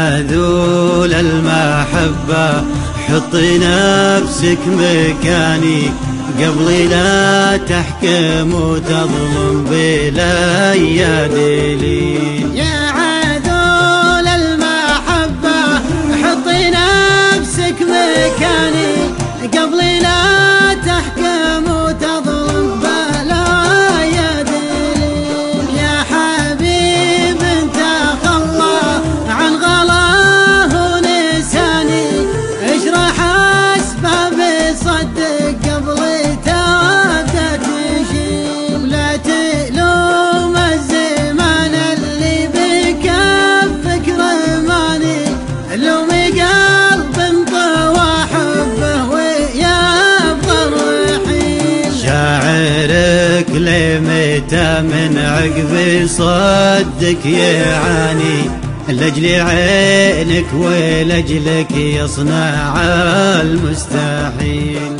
عذول المحبة حطي نفسك مكاني قبل لا تحكم وتظلم بلا يدليل. يا عذول المحبة حطي نفسك مكاني قبل لا تحكم وتظلم بلا يدليل. يا حبيب انت خلى عن غلاه ونساني اشرح اسباب صدق قبل تبدا تشيل. لا تلوم الزمان اللي بكفك رماني لوم قلب انطوى حبه ويبغى الرحيل. شاعرك لمتى من عقب صدك يعاني لاجل عينك ولجلك يصنع المستحيل.